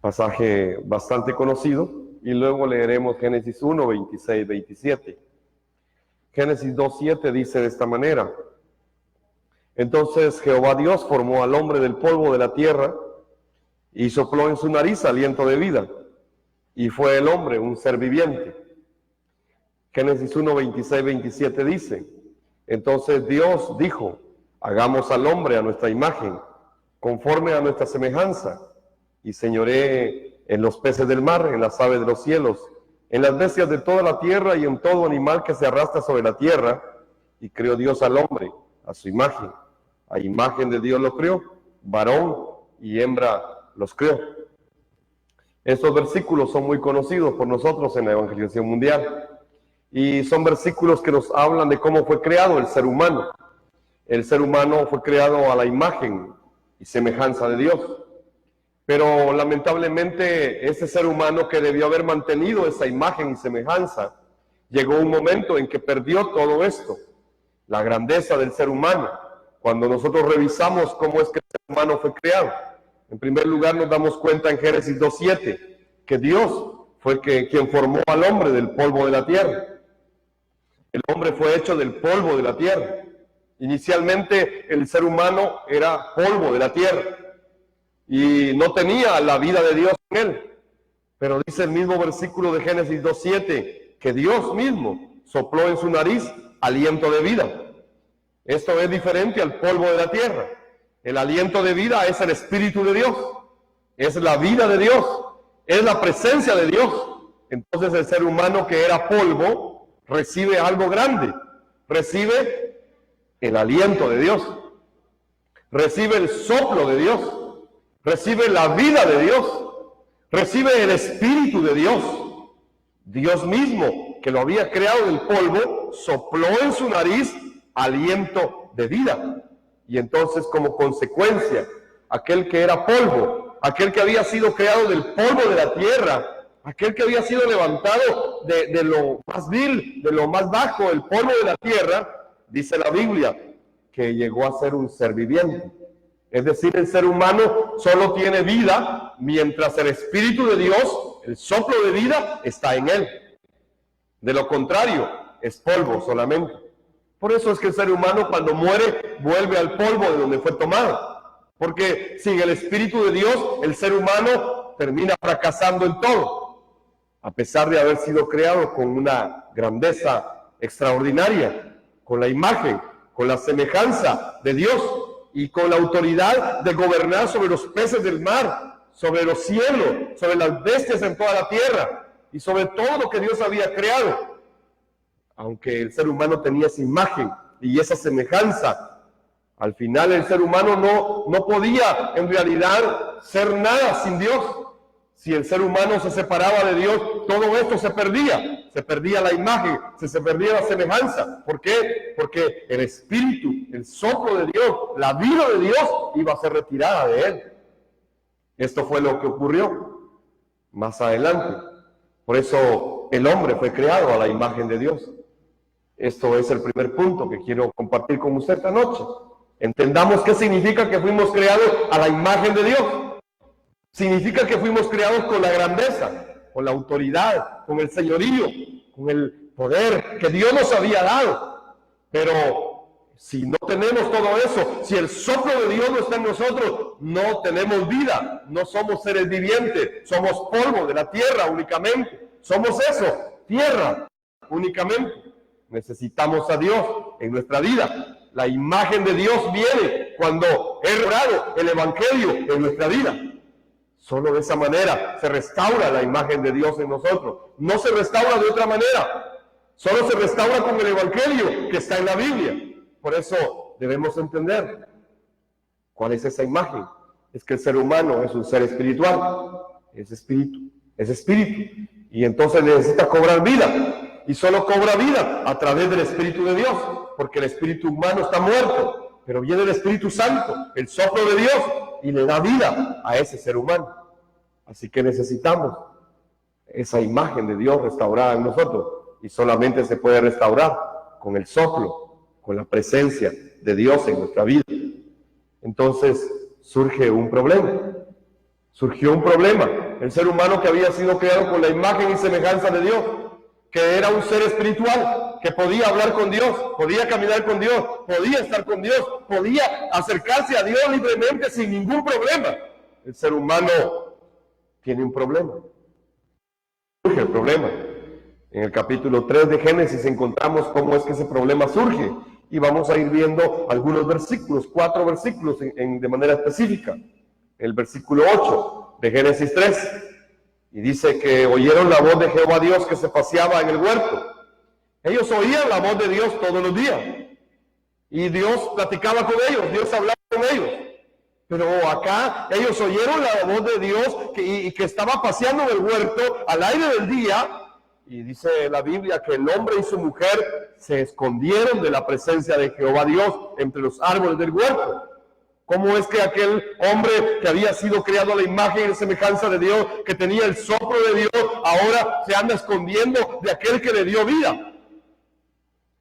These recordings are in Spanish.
pasaje bastante conocido, y luego leeremos Génesis 1, 26, 27. Génesis 2, 7 dice de esta manera: entonces Jehová Dios formó al hombre del polvo de la tierra y sopló en su nariz aliento de vida, y fue el hombre un ser viviente. Génesis 1, 26, 27 dice: entonces Dios dijo, hagamos al hombre a nuestra imagen, conforme a nuestra semejanza, y señoree en los peces del mar, en las aves de los cielos, en las bestias de toda la tierra y en todo animal que se arrastra sobre la tierra. Y creó Dios al hombre a su imagen. A imagen de Dios lo creó, varón y hembra los creó. Estos versículos son muy conocidos por nosotros en la evangelización mundial. Y son versículos que nos hablan de cómo fue creado el ser humano. El ser humano fue creado a la imagen y semejanza de Dios. Pero lamentablemente ese ser humano que debió haber mantenido esa imagen y semejanza, llegó un momento en que perdió todo esto, la grandeza del ser humano. Cuando nosotros revisamos cómo es que el ser humano fue creado, en primer lugar nos damos cuenta en Génesis 2:7 que Dios fue quien formó al hombre del polvo de la tierra. El hombre fue hecho del polvo de la tierra. Inicialmente el ser humano era polvo de la tierra y no tenía la vida de Dios en él. Pero dice el mismo versículo de Génesis 2:7 que Dios mismo sopló en su nariz aliento de vida. Esto es diferente al polvo de la tierra. El aliento de vida es el Espíritu de Dios, es la vida de Dios, es la presencia de Dios. Entonces el ser humano que era polvo recibe algo grande, recibe el aliento de Dios, recibe el soplo de Dios, recibe la vida de Dios, recibe el Espíritu de Dios. Dios mismo, que lo había creado del polvo, sopló en su nariz aliento de vida. Y entonces, como consecuencia, aquel que era polvo, aquel que había sido creado del polvo de la tierra, aquel que había sido levantado de lo más vil, de lo más bajo, el polvo de la tierra, dice la Biblia, que llegó a ser un ser viviente. Es decir, el ser humano solo tiene vida mientras el Espíritu de Dios, el soplo de vida, está en él. De lo contrario, es polvo solamente. Por eso es que el ser humano cuando muere vuelve al polvo de donde fue tomado. Porque sin el Espíritu de Dios, el ser humano termina fracasando en todo. A pesar de haber sido creado con una grandeza extraordinaria, con la imagen, con la semejanza de Dios y con la autoridad de gobernar sobre los peces del mar, sobre los cielos, sobre las bestias en toda la tierra y sobre todo lo que Dios había creado. Aunque el ser humano tenía esa imagen y esa semejanza, al final el ser humano no podía en realidad ser nada sin Dios. Si el ser humano se separaba de Dios, todo esto se perdía la imagen, se perdía la semejanza. ¿Por qué? Porque el Espíritu, el soplo de Dios, la vida de Dios iba a ser retirada de él. Esto fue lo que ocurrió más adelante. Por eso el hombre fue creado a la imagen de Dios. Esto es el primer punto que quiero compartir con usted esta noche. Entendamos qué significa que fuimos creados a la imagen de Dios. Significa que fuimos creados con la grandeza, con la autoridad, con el señorío, con el poder que Dios nos había dado. Pero si no tenemos todo eso, si el soplo de Dios no está en nosotros, no tenemos vida, no somos seres vivientes, somos polvo de la tierra únicamente. Somos eso, tierra únicamente. Necesitamos a Dios en nuestra vida. La imagen de Dios viene cuando es obrado el Evangelio en nuestra vida. Solo de esa manera se restaura la imagen de Dios en nosotros. No se restaura de otra manera. Solo se restaura con el Evangelio que está en la Biblia. Por eso debemos entender cuál es esa imagen. Es que el ser humano es un ser espiritual. Es espíritu. Y entonces necesita cobrar vida. Y solo cobra vida a través del Espíritu de Dios. Porque el espíritu humano está muerto. Pero viene el Espíritu Santo, el soplo de Dios, y le da vida a ese ser humano. Así que necesitamos esa imagen de Dios restaurada en nosotros. Y solamente se puede restaurar con el soplo, con la presencia de Dios en nuestra vida. Entonces surgió un problema. el ser humano que había sido creado con la imagen y semejanza de Dios, que era un ser espiritual, que podía hablar con Dios, podía caminar con Dios, podía estar con Dios, podía acercarse a Dios libremente sin ningún problema. El ser humano tiene un problema. Surge el problema. En el capítulo 3 de Génesis encontramos cómo es que ese problema surge. Y vamos a ir viendo algunos versículos, 4 versículos de manera específica. El versículo 8 de Génesis 3. Y dice que oyeron la voz de Jehová Dios que se paseaba en el huerto. Ellos oían la voz de Dios todos los días. Y Dios platicaba con ellos, Dios hablaba con ellos. Pero acá ellos oyeron la voz de Dios que estaba paseando en el huerto al aire del día. Y dice la Biblia que el hombre y su mujer se escondieron de la presencia de Jehová Dios entre los árboles del huerto. ¿Cómo es que aquel hombre que había sido creado a la imagen y semejanza de Dios, que tenía el soplo de Dios, ahora se anda escondiendo de aquel que le dio vida?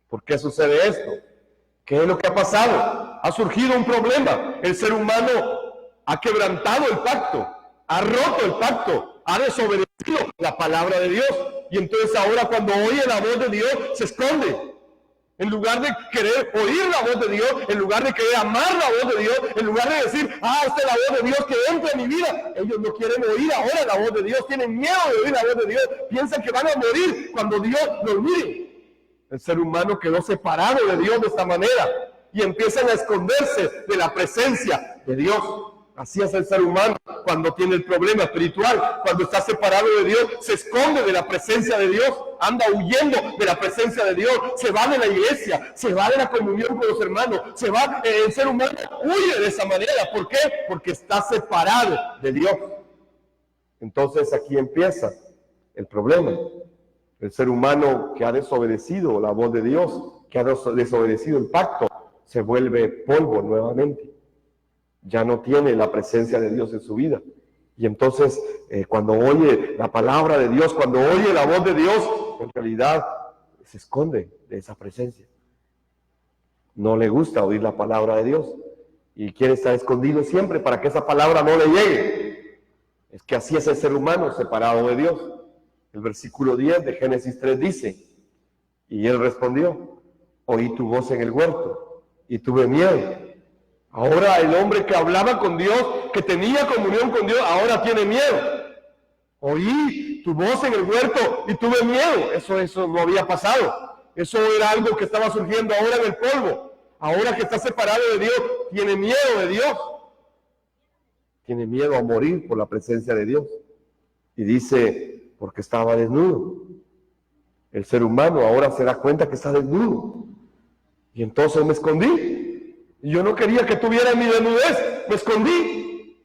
¿Por qué sucede esto? ¿Qué es lo que ha pasado? Ha surgido un problema. El ser humano ha quebrantado el pacto, ha roto el pacto, ha desobedecido la palabra de Dios. Y entonces ahora cuando oye la voz de Dios, se esconde. En lugar de querer oír la voz de Dios, en lugar de querer amar la voz de Dios, en lugar de decir, esta es la voz de Dios que entra en mi vida, ellos no quieren oír ahora la voz de Dios, tienen miedo de oír la voz de Dios, piensan que van a morir cuando Dios los mire. El ser humano quedó separado de Dios de esta manera y empiezan a esconderse de la presencia de Dios. Así es el ser humano cuando tiene el problema espiritual, cuando está separado de Dios, se esconde de la presencia de Dios, anda huyendo de la presencia de Dios, se va de la iglesia, se va de la comunión con los hermanos, se va, el ser humano huye de esa manera. ¿Por qué? Porque está separado de Dios. Entonces aquí empieza el problema. El ser humano que ha desobedecido la voz de Dios, que ha desobedecido el pacto, se vuelve polvo nuevamente. Ya no tiene la presencia de Dios en su vida. Y entonces, cuando oye la palabra de Dios, cuando oye la voz de Dios, en realidad se esconde de esa presencia. No le gusta oír la palabra de Dios y quiere estar escondido siempre para que esa palabra no le llegue. Es que así es el ser humano separado de Dios. El versículo 10 de Génesis 3 dice, y él respondió, oí tu voz en el huerto y tuve miedo. Ahora el hombre que hablaba con Dios, que tenía comunión con Dios, ahora tiene miedo. Oí tu voz en el huerto y tuve miedo. Eso no había pasado. Eso era algo que estaba surgiendo ahora en el polvo. Ahora que está separado de Dios, tiene miedo de Dios. Tiene miedo a morir por la presencia de Dios. Y dice, porque estaba desnudo. El ser humano ahora se da cuenta que está desnudo. Y entonces me escondí. Y yo no quería que tuviera mi desnudez. Me escondí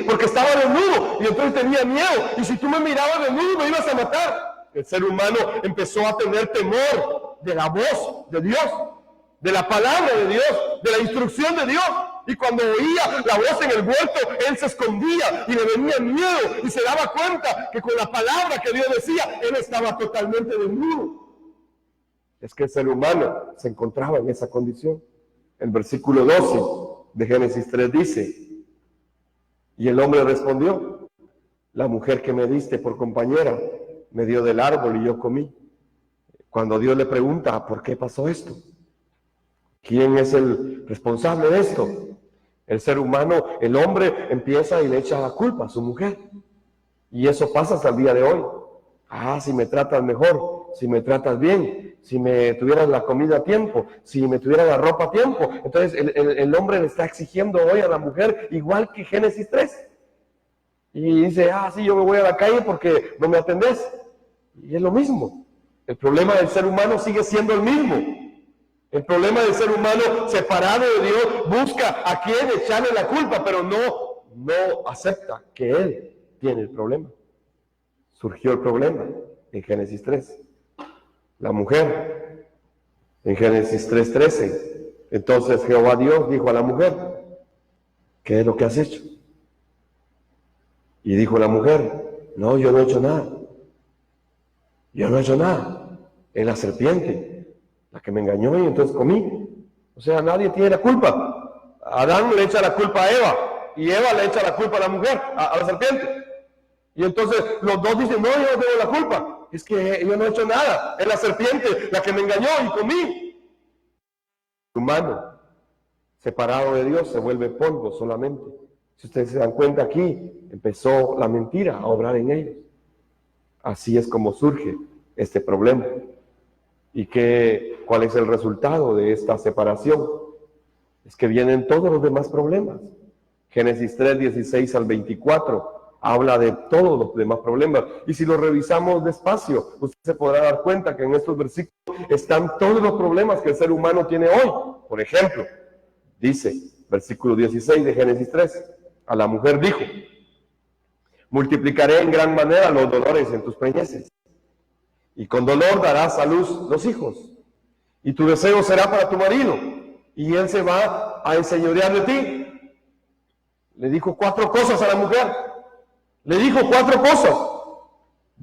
porque estaba desnudo. Y entonces tenía miedo. Y si tú me mirabas desnudo, me ibas a matar. El ser humano empezó a tener temor de la voz de Dios, de la palabra de Dios, de la instrucción de Dios. Y cuando oía la voz en el huerto, él se escondía y le venía miedo y se daba cuenta que con la palabra que Dios decía, él estaba totalmente desnudo. Es que el ser humano se encontraba en esa condición. El versículo 12 de Génesis 3 dice, y el hombre respondió, la mujer que me diste por compañera me dio del árbol y yo comí. Cuando Dios le pregunta, ¿por qué pasó esto? ¿Quién es el responsable de esto? El ser humano, el hombre empieza y le echa la culpa a su mujer. Y eso pasa hasta el día de hoy. Si me tratas mejor, si me tratas bien, si me tuvieras la comida a tiempo, si me tuvieras la ropa a tiempo. Entonces el hombre le está exigiendo hoy a la mujer igual que Génesis 3. Y dice, sí, yo me voy a la calle porque no me atendés. Y es lo mismo. El problema del ser humano sigue siendo el mismo. El problema del ser humano separado de Dios busca a quien echarle la culpa, pero no acepta que él tiene el problema. Surgió el problema en Génesis 3. La mujer, en Génesis 3:13. Entonces Jehová Dios dijo a la mujer, ¿qué es lo que has hecho? Y dijo la mujer, no, yo no he hecho nada. Yo no he hecho nada. Es la serpiente la que me engañó y entonces comí. O sea, nadie tiene la culpa. Adán le echa la culpa a Eva y Eva le echa la culpa a la mujer, a la serpiente. Y entonces los dos dicen, no, yo no tengo la culpa. Es que yo no he hecho nada. Es la serpiente la que me engañó y comí. El humano, separado de Dios, se vuelve polvo solamente. Si ustedes se dan cuenta aquí, empezó la mentira a obrar en ellos. Así es como surge este problema. ¿Y cuál es el resultado de esta separación? Es que vienen todos los demás problemas. Génesis 3, 16 al 24 habla de todos los demás problemas. Y si lo revisamos despacio, usted se podrá dar cuenta que en estos versículos están todos los problemas que el ser humano tiene hoy. Por ejemplo, dice, versículo 16 de Génesis 3, a la mujer dijo, multiplicaré en gran manera los dolores en tus preñeces, y con dolor darás a luz los hijos, y tu deseo será para tu marido, y él se va a enseñorear de ti. Le dijo 4 cosas a la mujer. Le dijo 4 cosas.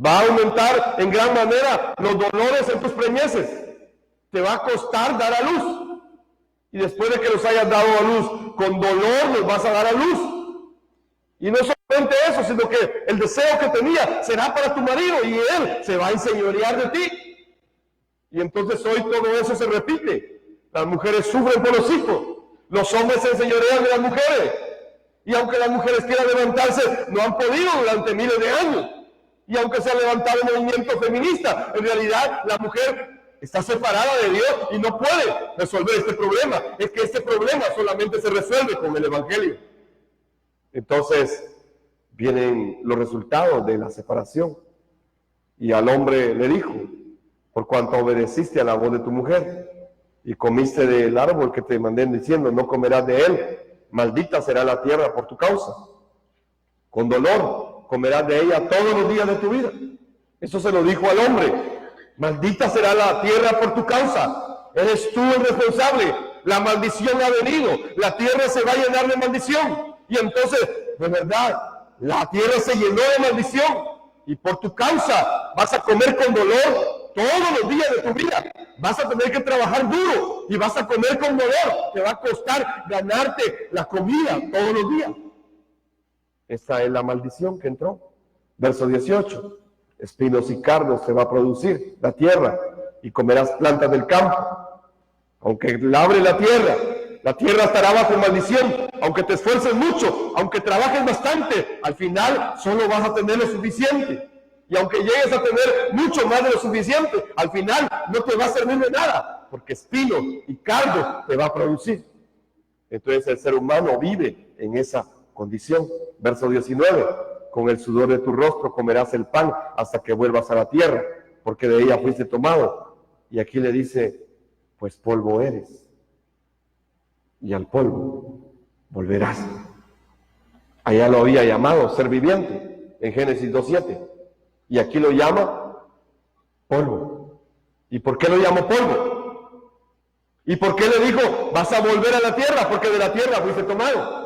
Va a aumentar en gran manera los dolores en tus preñeces. Te va a costar dar a luz. Y después de que los hayas dado a luz, con dolor los vas a dar a luz. Y no solamente eso, sino que el deseo que tenía será para tu marido y él se va a enseñorear de ti. Y entonces hoy todo eso se repite. Las mujeres sufren por los hijos. Los hombres se enseñorean de las mujeres. Y aunque las mujeres quieran levantarse, no han podido durante miles de años. Y aunque se ha levantado el movimiento feminista, en realidad la mujer está separada de Dios y no puede resolver este problema. Es que este problema solamente se resuelve con el Evangelio. Entonces vienen los resultados de la separación. Y al hombre le dijo, por cuanto obedeciste a la voz de tu mujer y comiste del árbol que te mandé diciendo, no comerás de él, maldita será la tierra por tu causa. Con dolor comerás de ella todos los días de tu vida. Eso se lo dijo al hombre. Maldita será la tierra por tu causa. Eres tú el responsable. La maldición ha venido. La tierra se va a llenar de maldición. Y entonces, de verdad, la tierra se llenó de maldición. Y por tu causa vas a comer con dolor todos los días de tu vida. Vas a tener que trabajar duro y vas a comer con dolor. Te va a costar ganarte la comida todos los días. Esa es la maldición que entró. Verso 18. Espinos y cardos te va a producir la tierra y comerás plantas del campo. Aunque labre la tierra estará bajo maldición. Aunque te esfuerces mucho, aunque trabajes bastante, al final solo vas a tener lo suficiente. Y aunque llegues a tener mucho más de lo suficiente, al final no te va a servir de nada, porque espino y cardo te va a producir. Entonces el ser humano vive en esa condición. Verso 19, con el sudor de tu rostro comerás el pan hasta que vuelvas a la tierra, porque de ella fuiste tomado. Y aquí le dice, pues polvo eres, y al polvo volverás. Allá lo había llamado ser viviente, en Génesis 2:7. Y aquí lo llama polvo. ¿Y por qué lo llamó polvo? ¿Y por qué le dijo, vas a volver a la tierra? Porque de la tierra fuiste tomado.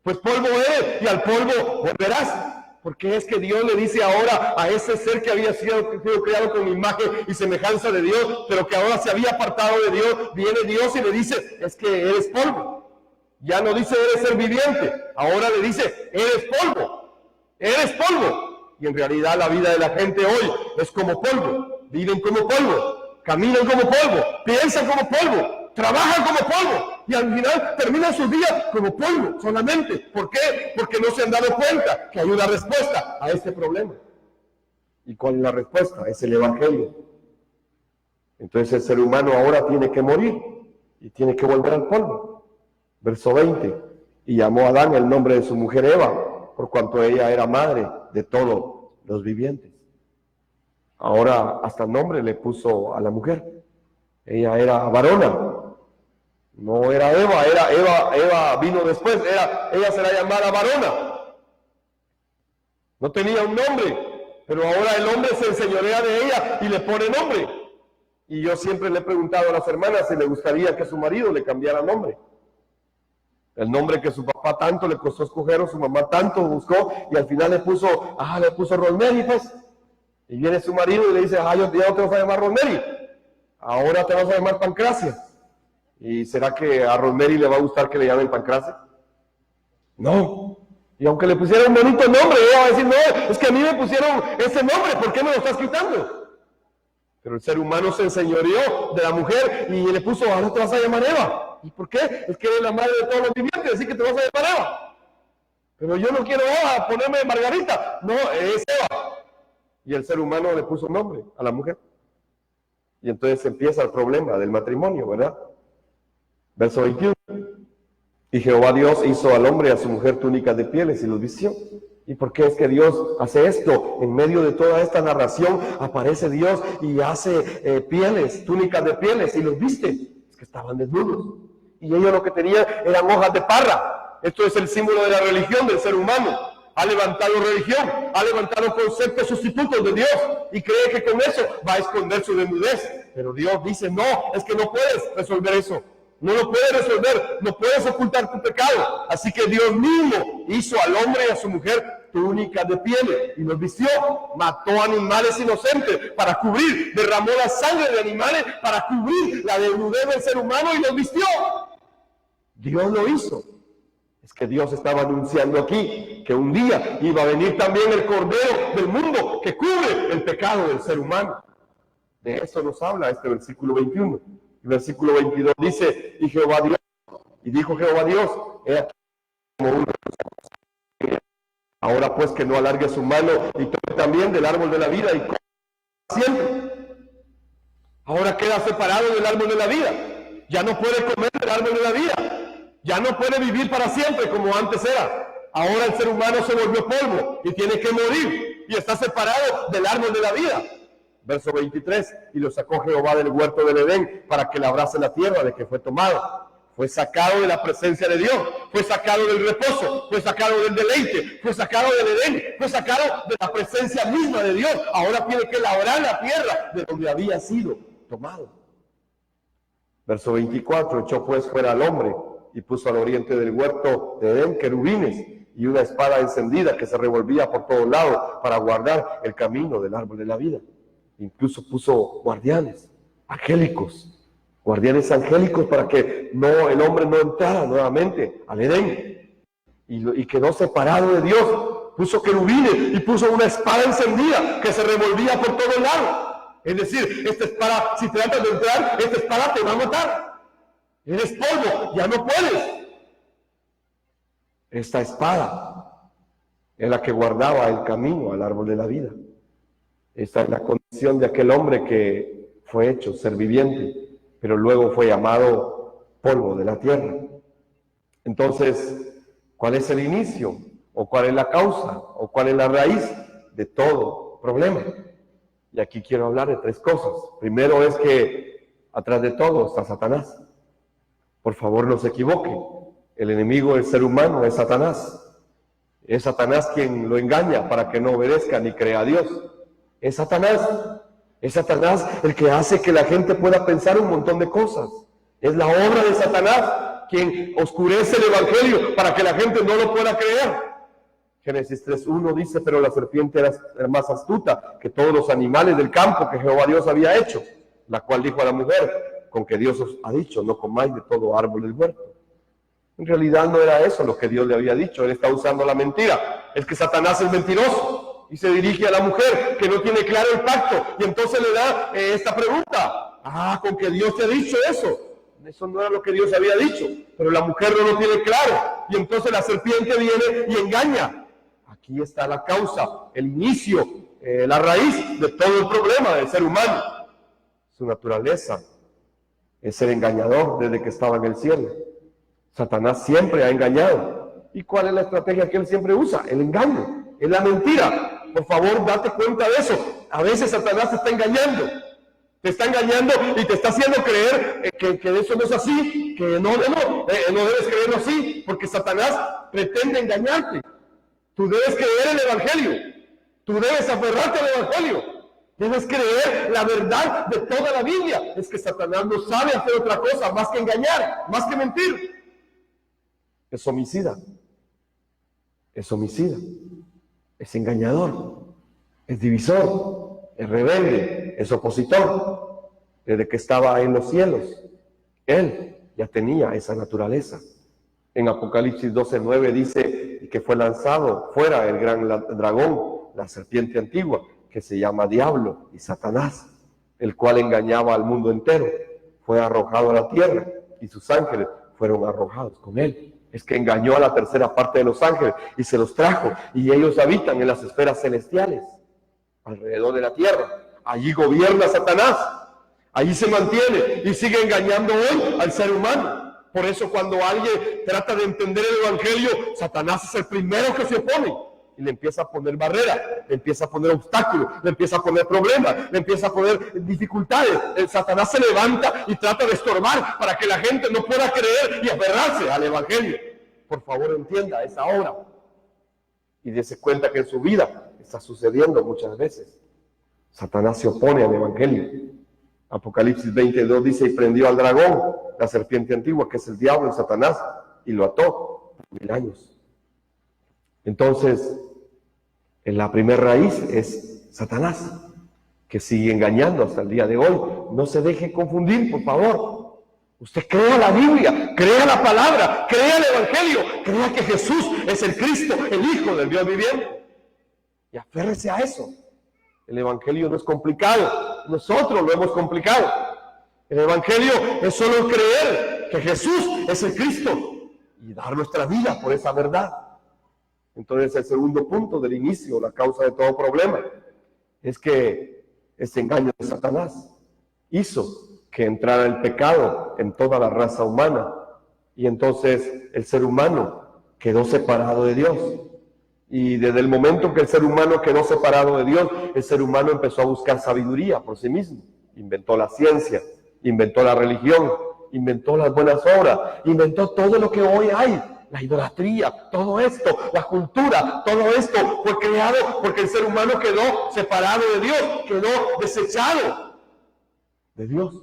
Pues polvo eres y al polvo volverás. Porque es que Dios le dice ahora a ese ser que había sido creado con imagen y semejanza de Dios, pero que ahora se había apartado de Dios, viene Dios y le dice, es que eres polvo. Ya no dice eres ser viviente, ahora le dice, eres polvo. Eres polvo. Y en realidad la vida de la gente hoy es como polvo. Viven como polvo, caminan como polvo, piensan como polvo, trabajan como polvo. Y al final terminan sus días como polvo solamente. ¿Por qué? Porque no se han dado cuenta que hay una respuesta a este problema. ¿Y cuál es la respuesta? Es el Evangelio. Entonces el ser humano ahora tiene que morir y tiene que volver al polvo. Verso 20. Y llamó a Adán el nombre de su mujer Eva, por cuanto ella era madre de todos los vivientes. Ahora hasta nombre le puso a la mujer. Ella era varona. No era Eva, Eva vino después, ella será llamada varona. No tenía un nombre, pero ahora el hombre se enseñorea de ella y le pone nombre. Y yo siempre le he preguntado a las hermanas si le gustaría que su marido le cambiara nombre. El nombre que su papá tanto le costó escoger o su mamá tanto buscó y al final le puso Rosemary, pues. Y viene su marido y le dice, yo ya no te vas a llamar Rosemary, ahora te vas a llamar Pancracia. ¿Y será que a Rosemary le va a gustar que le llamen Pancracia? No. Y aunque le pusieran un bonito nombre, ella va a decir, no, es que a mí me pusieron ese nombre, ¿por qué me lo estás quitando? Pero el ser humano se enseñoreó de la mujer y le puso, ahora te vas a llamar Eva. ¿Y por qué? Es que eres la madre de todos los vivientes, así que te vas a llamar Eva. Pero yo no quiero Eva, ponerme Margarita. No, es Eva. Y el ser humano le puso nombre a la mujer. Y entonces empieza el problema del matrimonio, ¿verdad? Verso 21. Y Jehová Dios hizo al hombre y a su mujer túnicas de pieles y los vistió. ¿Y por qué es que Dios hace esto? En medio de toda esta narración aparece Dios y hace pieles, túnicas de pieles y los viste. Es que estaban desnudos. Y ellos lo que tenían eran hojas de parra. Esto es el símbolo de la religión del ser humano. Ha levantado religión, ha levantado conceptos sustitutos de Dios y cree que con eso va a esconder su desnudez. Pero Dios dice, no, es que no puedes resolver eso. No lo puedes resolver, no puedes ocultar tu pecado. Así que Dios mismo hizo al hombre y a su mujer túnicas de piel y los vistió. Mató animales inocentes para cubrir, derramó la sangre de animales para cubrir la desnudez del ser humano y los vistió. Dios lo hizo. Es que Dios estaba anunciando aquí que un día iba a venir también el Cordero del mundo que cubre el pecado del ser humano. De eso nos habla este versículo 21. El versículo 22 dice, y Jehová Dios, y dijo Jehová Dios, he aquí como uno. Ahora pues que no alargue su mano y tome también del árbol de la vida y coma siempre. Ahora queda separado del árbol de la vida. Ya no puede comer del árbol de la vida. Ya no puede vivir para siempre como antes era. Ahora el ser humano se volvió polvo y tiene que morir y está separado del árbol de la vida. Verso 23, y lo sacó Jehová del huerto del Edén para que labrase la tierra de que fue tomado. Fue sacado de la presencia de Dios, fue sacado del reposo, fue sacado del deleite, fue sacado del Edén, fue sacado de la presencia misma de Dios. Ahora tiene que labrar la tierra de donde había sido tomado. Verso 24, echó pues fuera al hombre y puso al oriente del huerto de Edén querubines y una espada encendida que se revolvía por todos lados para guardar el camino del árbol de la vida. Incluso puso guardianes angélicos, para que el hombre no entrara nuevamente al Edén y quedó separado de Dios. Puso querubines y puso una espada encendida que se revolvía por todos lados. Es decir, esta espada, si tratas de entrar, esta espada te va a matar. Eres polvo, ya no puedes. Esta espada es la que guardaba el camino al árbol de la vida. Esta es la condición de aquel hombre que fue hecho ser viviente, pero luego fue llamado polvo de la tierra. Entonces, ¿cuál es el inicio? ¿O cuál es la causa? ¿O cuál es la raíz de todo problema? Y aquí quiero hablar de tres cosas. Primero es que atrás de todo está Satanás. Por favor, no se equivoque. El enemigo del ser humano es Satanás. Es Satanás quien lo engaña para que no obedezca ni crea a Dios. Es Satanás el que hace que la gente pueda pensar un montón de cosas. Es la obra de Satanás quien oscurece el evangelio para que la gente no lo pueda creer. Génesis 3:1 dice, pero la serpiente era más astuta que todos los animales del campo que Jehová Dios había hecho, la cual dijo a la mujer, con que Dios os ha dicho, no comáis de todo árbol del huerto. En realidad no era eso lo que Dios le había dicho, él está usando la mentira. Es que Satanás es mentiroso. Y se dirige a la mujer que no tiene claro el pacto. Y entonces le da esta pregunta. Con que Dios te ha dicho eso. Eso no era lo que Dios había dicho. Pero la mujer no lo tiene claro. Y entonces la serpiente viene y engaña. Aquí está la causa, el inicio, la raíz de todo el problema del ser humano. Su naturaleza es ser engañador desde que estaba en el cielo. Satanás siempre ha engañado. ¿Y cuál es la estrategia que él siempre usa? El engaño, es la mentira. Por favor, date cuenta de eso. A veces Satanás te está engañando. Te está engañando y te está haciendo creer que eso no es así, que no debes creerlo así, porque Satanás pretende engañarte. Tú debes creer el evangelio. Tú debes aferrarte al evangelio. Debes creer la verdad de toda la Biblia. Es que Satanás no sabe hacer otra cosa más que engañar, más que mentir. Es homicida. Es homicida. Es engañador, es divisor, es rebelde, es opositor. Desde que estaba en los cielos, él ya tenía esa naturaleza. En Apocalipsis 12:9 dice que fue lanzado fuera, el gran dragón, la serpiente antigua, que se llama Diablo y Satanás, el cual engañaba al mundo entero, fue arrojado a la tierra y sus ángeles fueron arrojados con él. Es que engañó a la tercera parte de los ángeles y se los trajo, y ellos habitan en las esferas celestiales, alrededor de la tierra. Allí gobierna Satanás, allí se mantiene y sigue engañando hoy al ser humano. Por eso cuando alguien trata de entender el evangelio, Satanás es el primero que se opone y le empieza a poner barreras, le empieza a poner obstáculos, le empieza a poner problemas, le empieza a poner dificultades. El Satanás se levanta y trata de estorbar para que la gente no pueda creer y aferrarse al evangelio. Por favor, entienda esa obra y dése cuenta que en su vida está sucediendo muchas veces. Satanás se opone al evangelio. Apocalipsis 22 dice: y prendió al dragón, la serpiente antigua, que es el diablo, el Satanás, y lo ató por 1000 años. Entonces, en la primera raíz es Satanás, que sigue engañando hasta el día de hoy. No se deje confundir, por favor. Usted crea la Biblia, crea la palabra, crea el evangelio, crea que Jesús es el Cristo, el Hijo del Dios viviente. Y aférrese a eso. El evangelio no es complicado, nosotros lo hemos complicado. El evangelio es solo creer que Jesús es el Cristo y dar nuestra vida por esa verdad. Entonces, el segundo punto del inicio, la causa de todo problema, es que este engaño de Satanás hizo que entrara el pecado en toda la raza humana, y entonces el ser humano quedó separado de Dios. Y desde el momento que el ser humano quedó separado de Dios, el ser humano empezó a buscar sabiduría por sí mismo. Inventó la ciencia, inventó la religión, inventó las buenas obras, inventó todo lo que hoy hay, la idolatría, todo esto, la cultura, todo esto fue creado porque el ser humano quedó separado de Dios, quedó desechado de Dios.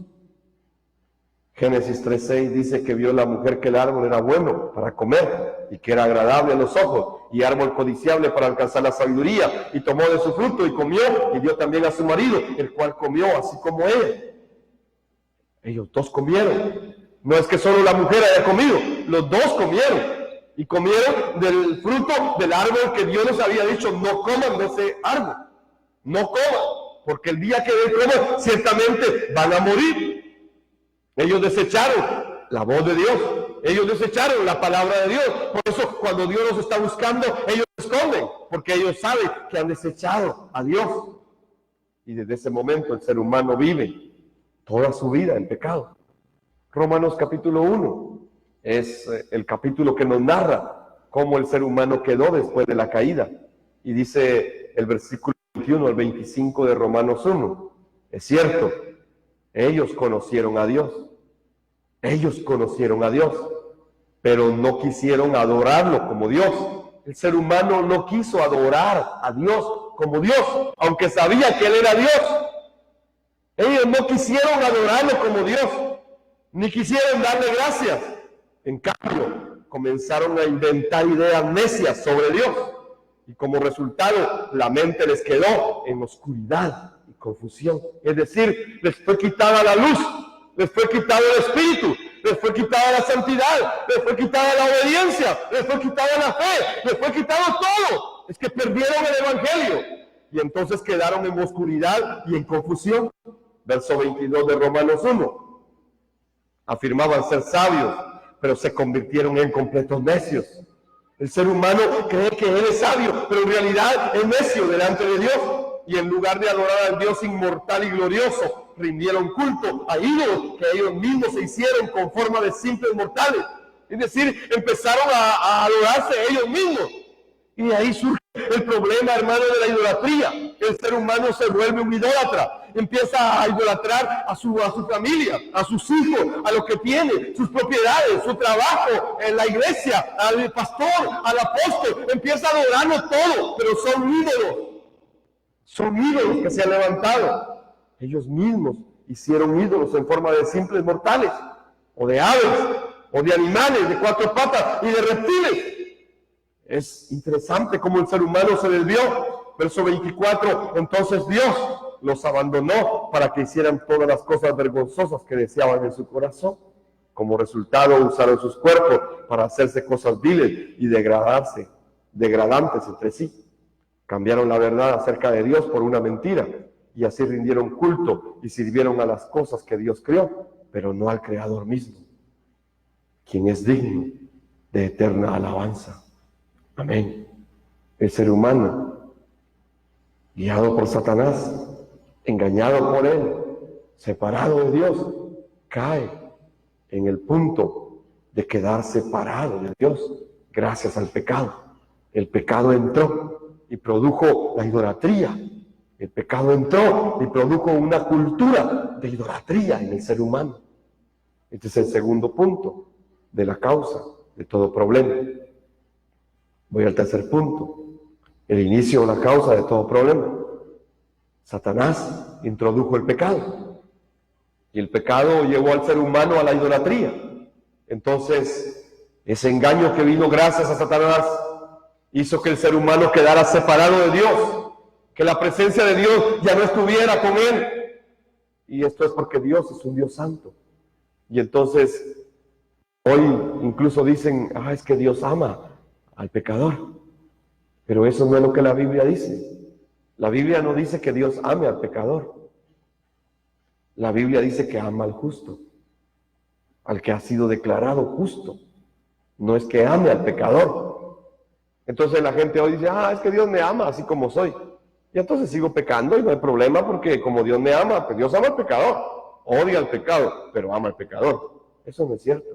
Génesis 3:6 dice que vio la mujer que el árbol era bueno para comer y que era agradable a los ojos y árbol codiciable para alcanzar la sabiduría, y tomó de su fruto y comió y dio también a su marido, el cual comió así como ella. Ellos dos comieron. No es que solo la mujer haya comido, los dos comieron, y comieron del fruto del árbol que Dios les había dicho: no coman de ese árbol, no coman, porque el día que coman ciertamente van a morir. Ellos desecharon la voz de Dios, ellos desecharon la palabra de Dios. Por eso cuando Dios los está buscando, ellos se esconden, porque ellos saben que han desechado a Dios. Y desde ese momento el ser humano vive toda su vida en pecado. Romanos capítulo 1 es el capítulo que nos narra cómo el ser humano quedó después de la caída. Y dice el versículo 21 al 25 de Romanos 1, es cierto, ellos conocieron a Dios. Ellos conocieron a Dios, pero no quisieron adorarlo como Dios. El ser humano no quiso adorar a Dios como Dios, aunque sabía que Él era Dios. Ellos no quisieron adorarlo como Dios, ni quisieron darle gracias. En cambio, comenzaron a inventar ideas necias sobre Dios. Y como resultado, la mente les quedó en oscuridad y confusión. Es decir, les fue quitada la luz, les fue quitado el espíritu, les fue quitada la santidad, les fue quitada la obediencia, les fue quitada la fe, les fue quitado todo. Es que perdieron el evangelio y entonces quedaron en oscuridad y en confusión. Verso 22 de Romanos 1. Afirmaban ser sabios, pero se convirtieron en completos necios. El ser humano cree que él es sabio, pero en realidad es necio delante de Dios. Y en lugar de adorar al Dios inmortal y glorioso, rindieron culto a ídolos que ellos mismos se hicieron con forma de simples mortales. Es decir, empezaron a adorarse ellos mismos. Y de ahí surge el problema, hermano, de la idolatría. El ser humano se vuelve un idólatra. Empieza a idolatrar a su familia, a sus hijos, a lo que tiene, sus propiedades, su trabajo, en la iglesia, al pastor, al apóstol. Empieza a adorarlo todo, pero son ídolos. Son ídolos que se han levantado. Ellos mismos hicieron ídolos en forma de simples mortales, o de aves, o de animales de 4 patas y de reptiles. Es interesante cómo el ser humano se desvió. Verso 24, entonces Dios los abandonó para que hicieran todas las cosas vergonzosas que deseaban en su corazón. Como resultado, usaron sus cuerpos para hacerse cosas viles y degradarse degradantes entre sí. Cambiaron la verdad acerca de Dios por una mentira y así rindieron culto y sirvieron a las cosas que Dios creó, pero no al Creador mismo, quien es digno de eterna alabanza. Amén. El ser humano, guiado por Satanás, engañado por él, separado de Dios, cae en el punto de quedar separado de Dios gracias al pecado. El pecado entró y produjo la idolatría. El pecado entró y produjo una cultura de idolatría en el ser humano. Este es el segundo punto de la causa de todo problema. Voy al tercer punto. El inicio o la causa de todo problema. Satanás introdujo el pecado. Y el pecado llevó al ser humano a la idolatría. Entonces, ese engaño que vino gracias a Satanás hizo que el ser humano quedara separado de Dios, que la presencia de Dios ya no estuviera con él. Y esto es porque Dios es un Dios santo. Y entonces, hoy incluso dicen, es que Dios ama al pecador. Pero eso no es lo que la Biblia dice. La Biblia no dice que Dios ame al pecador. La Biblia dice que ama al justo, al que ha sido declarado justo. No es que ame al pecador. Entonces la gente hoy dice, es que Dios me ama así como soy. Y entonces sigo pecando y no hay problema porque como Dios me ama, pues Dios ama al pecador. Odia al pecado, pero ama al pecador. Eso no es cierto.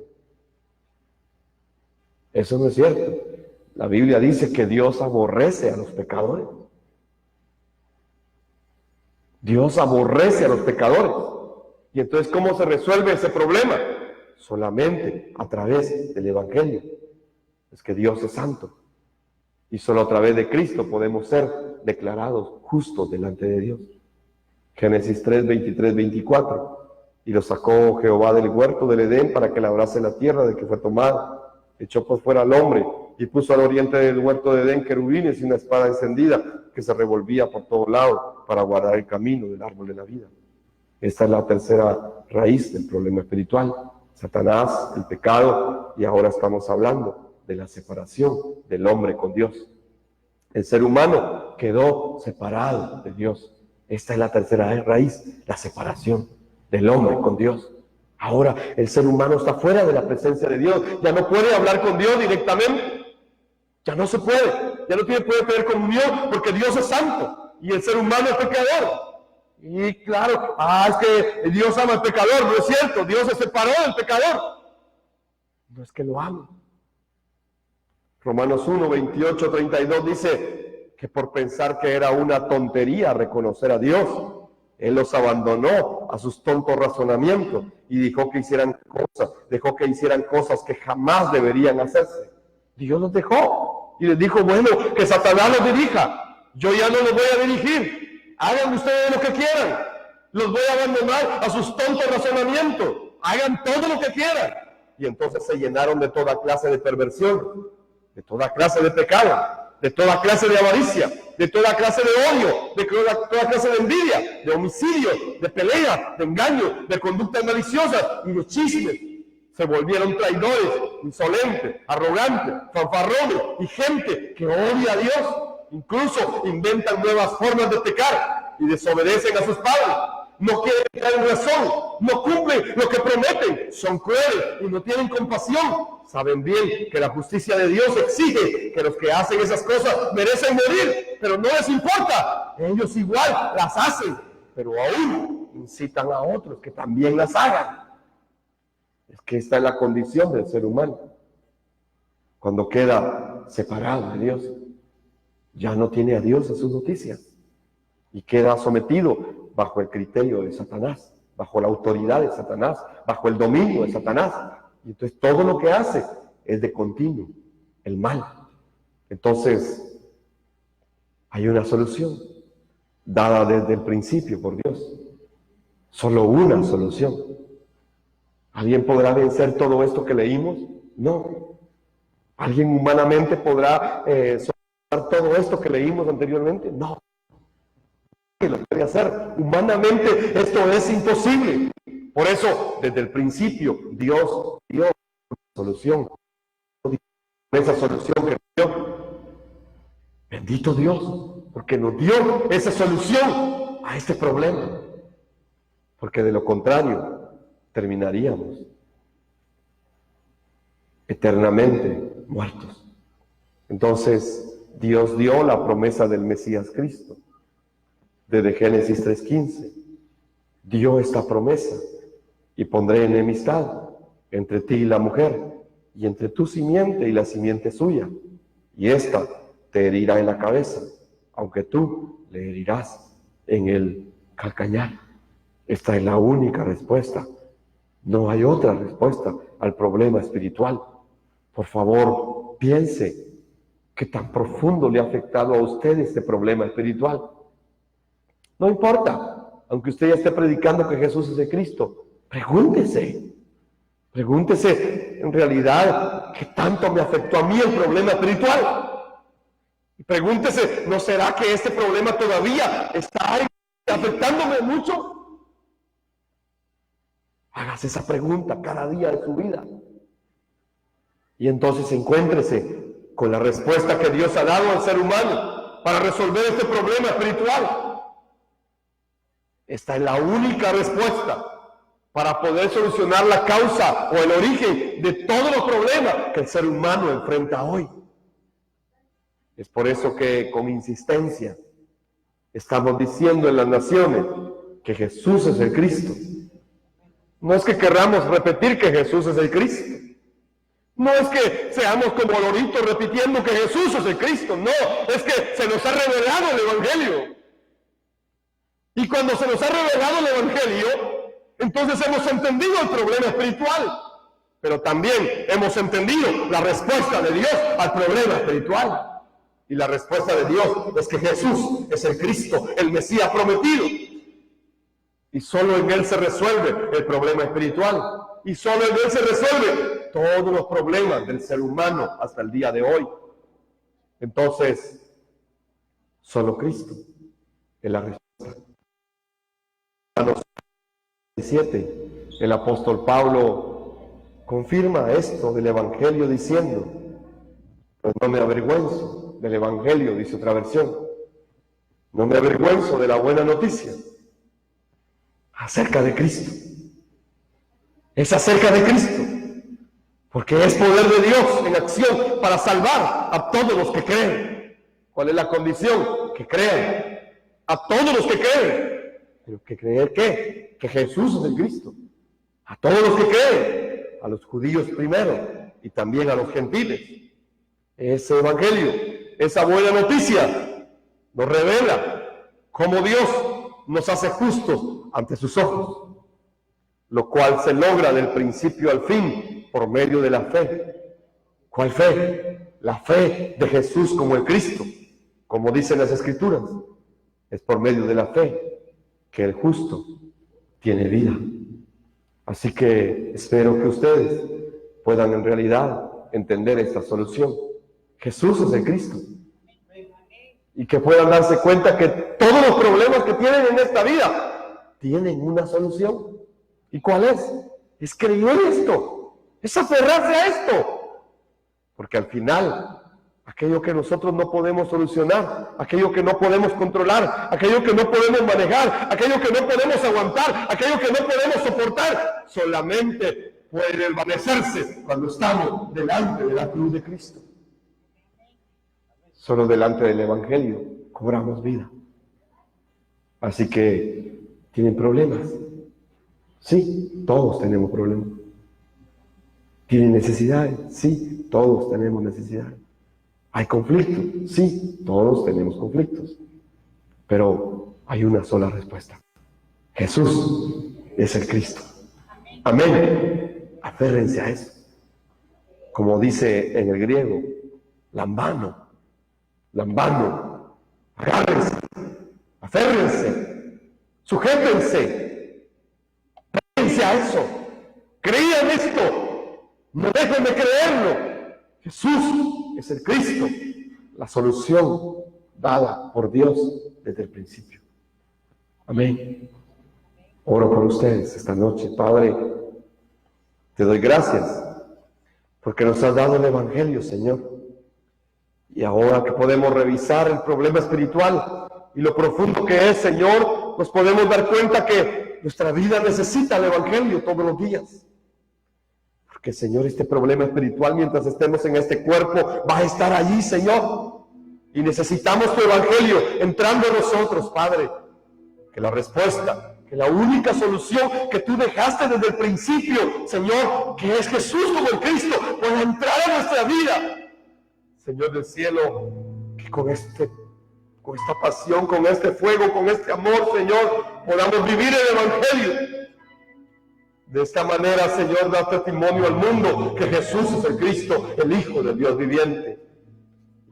Eso no es cierto. La Biblia dice que Dios aborrece a los pecadores. Dios aborrece a los pecadores. Y entonces, ¿cómo se resuelve ese problema? Solamente a través del Evangelio. Es que Dios es santo. Y solo a través de Cristo podemos ser declarados justos delante de Dios. Génesis 3, 23, 24. Y lo sacó Jehová del huerto del Edén para que labrase la tierra de que fue tomada. Echó por fuera al hombre y puso al oriente del huerto de Edén querubines y una espada encendida que se revolvía por todo lado para guardar el camino del árbol de la vida. Esta es la tercera raíz del problema espiritual. Satanás, el pecado, y ahora estamos hablando de la separación del hombre con Dios. El ser humano quedó separado de Dios. Esta es la tercera raíz, la separación del hombre con Dios. Ahora el ser humano está fuera de la presencia de Dios. Ya no puede hablar con Dios directamente. Ya no se puede. Ya no puede tener comunión porque Dios es santo y el ser humano es pecador. Y claro, es que Dios ama al pecador. No es cierto, Dios se separó del pecador. No es que lo ama. Romanos 1, 28, 32 dice que por pensar que era una tontería reconocer a Dios, Él los abandonó a sus tontos razonamientos y dejó que hicieran cosas que jamás deberían hacerse. Dios los dejó y les dijo, bueno, que Satanás los dirija. Yo ya no los voy a dirigir. Hagan ustedes lo que quieran. Los voy a abandonar a sus tontos razonamientos. Hagan todo lo que quieran. Y entonces se llenaron de toda clase de perversión, de toda clase de pecado, de toda clase de avaricia, de toda clase de odio, de toda clase de envidia, de homicidio, de pelea, de engaño, de conductas maliciosas y de chismes. Se volvieron traidores, insolentes, arrogantes, fanfarrones y gente que odia a Dios. Incluso inventan nuevas formas de pecar y desobedecen a sus padres. No quieren estar en razón, no cumplen lo que prometen, son crueles y no tienen compasión. Saben bien que la justicia de Dios exige que los que hacen esas cosas merecen morir, pero no les importa. Ellos igual las hacen, pero aún incitan a otros que también las hagan. Es que esta es la condición del ser humano. Cuando queda separado de Dios, ya no tiene a Dios en sus noticias y queda sometido bajo el criterio de Satanás, bajo la autoridad de Satanás, bajo el dominio de Satanás. Y entonces todo lo que hace es de continuo, el mal. Entonces, hay una solución dada desde el principio por Dios. Solo una solución. ¿Alguien podrá vencer todo esto que leímos? No. ¿Alguien humanamente podrá soportar todo esto que leímos anteriormente? No. Lo puede hacer. Humanamente esto es imposible. Por eso, desde el principio, Dios dio una solución. Esa solución que dio Bendito Dios, porque nos dio esa solución a este problema. Porque de lo contrario, terminaríamos eternamente muertos. Entonces, Dios dio la promesa del Mesías Cristo. Desde Génesis 3:15, dio esta promesa: y pondré enemistad entre ti y la mujer, y entre tu simiente y la simiente suya, y ésta te herirá en la cabeza, aunque tú le herirás en el calcañar. Esta es la única respuesta. No hay otra respuesta al problema espiritual. Por favor, piense qué tan profundo le ha afectado a usted este problema espiritual. No importa, aunque usted ya esté predicando que Jesús es el Cristo, pregúntese en realidad qué tanto me afectó a mí el problema espiritual. Y pregúntese, ¿no será que este problema todavía está afectándome mucho? Hágase esa pregunta cada día de su vida. Y entonces encuéntrese con la respuesta que Dios ha dado al ser humano para resolver este problema espiritual. Esta es la única respuesta para poder solucionar la causa o el origen de todos los problemas que el ser humano enfrenta hoy. Es por eso que con insistencia estamos diciendo en las naciones que Jesús es el Cristo. No es que queramos repetir que Jesús es el Cristo. No es que seamos como loritos repitiendo que Jesús es el Cristo. No, es que se nos ha revelado el Evangelio. Y cuando se nos ha revelado el Evangelio, entonces hemos entendido el problema espiritual. Pero también hemos entendido la respuesta de Dios al problema espiritual. Y la respuesta de Dios es que Jesús es el Cristo, el Mesías prometido. Y solo en Él se resuelve el problema espiritual. Y solo en Él se resuelve todos los problemas del ser humano hasta el día de hoy. Entonces, solo Cristo es la respuesta. Romanos 17, el apóstol Pablo confirma esto del Evangelio diciendo: pues no me avergüenzo del Evangelio, dice otra versión. No me avergüenzo de la buena noticia acerca de Cristo. Es acerca de Cristo, porque es poder de Dios en acción para salvar a todos los que creen. ¿Cuál es la condición? Que crean. A todos los que creen. ¿Pero que creer qué? Que Jesús es el Cristo. A todos los que creen. A los judíos primero y también a los gentiles. Ese evangelio, esa buena noticia, nos revela cómo Dios nos hace justos ante sus ojos, lo cual se logra del principio al fin por medio de la fe. ¿Cuál fe? La fe de Jesús como el Cristo, como dicen las Escrituras. Es por medio de la fe que el justo tiene vida. Así que espero que ustedes puedan en realidad entender esta solución. Jesús es el Cristo. Y que puedan darse cuenta que todos los problemas que tienen en esta vida tienen una solución. ¿Y cuál es? Es creer esto, es aferrarse a esto. Porque al final, aquello que nosotros no podemos solucionar, aquello que no podemos controlar, aquello que no podemos manejar, aquello que no podemos aguantar, aquello que no podemos soportar, solamente puede desvanecerse cuando estamos delante de la cruz de Cristo. Solo delante del Evangelio cobramos vida. Así que, ¿tienen problemas? Sí, todos tenemos problemas. ¿Tienen necesidades? Sí, todos tenemos necesidades. ¿Hay conflictos? Sí, todos tenemos conflictos. Pero hay una sola respuesta. Jesús es el Cristo. Amén. Aférrense a eso. Como dice en el griego, lambano. Agárrense, aférrense, sujétense, aférrense a eso, crean esto, no dejen de creerlo. Jesús es el Cristo, la solución dada por Dios desde el principio. Amén. Oro por ustedes esta noche. Padre, te doy gracias porque nos has dado el Evangelio, Señor. Y ahora que podemos revisar el problema espiritual y lo profundo que es, Señor, nos podemos dar cuenta que nuestra vida necesita el Evangelio todos los días. Porque, Señor, este problema espiritual, mientras estemos en este cuerpo, va a estar allí, Señor. Y necesitamos tu Evangelio entrando en nosotros, Padre. Que la respuesta, que la única solución que tú dejaste desde el principio, Señor, que es Jesús como el Cristo, pueda entrar en nuestra vida. Señor del cielo, que con esta pasión, con este fuego, con este amor, Señor, podamos vivir el Evangelio. De esta manera, Señor, da testimonio al mundo que Jesús es el Cristo, el Hijo del Dios viviente.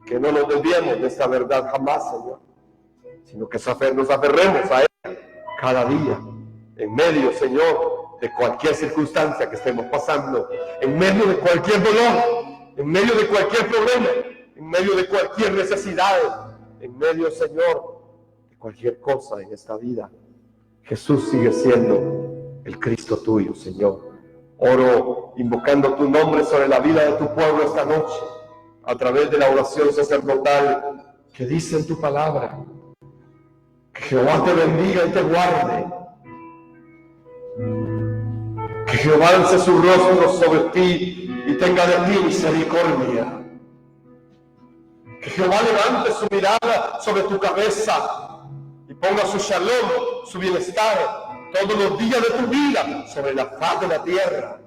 Que no nos desviemos de esta verdad jamás, Señor, sino que nos aferremos a ella cada día, en medio, Señor, de cualquier circunstancia que estemos pasando, en medio de cualquier dolor, en medio de cualquier problema, en medio de cualquier necesidad, en medio, Señor, de cualquier cosa en esta vida. Jesús sigue siendo el Cristo tuyo, Señor. Oro invocando tu nombre sobre la vida de tu pueblo esta noche, a través de la oración sacerdotal que dice en tu palabra. Que Jehová te bendiga y te guarde. Que Jehová alce su rostro sobre ti y tenga de ti misericordia. Que Jehová levante su mirada sobre tu cabeza y ponga su shalom, su bienestar, todos los días de tu vida sobre la faz de la tierra.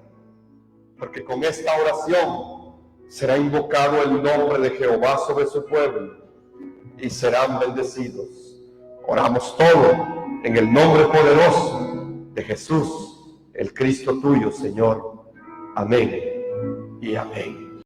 Porque con esta oración será invocado el nombre de Jehová sobre su pueblo y serán bendecidos. Oramos todo en el nombre poderoso de Jesús, el Cristo tuyo, Señor. Amén y amén.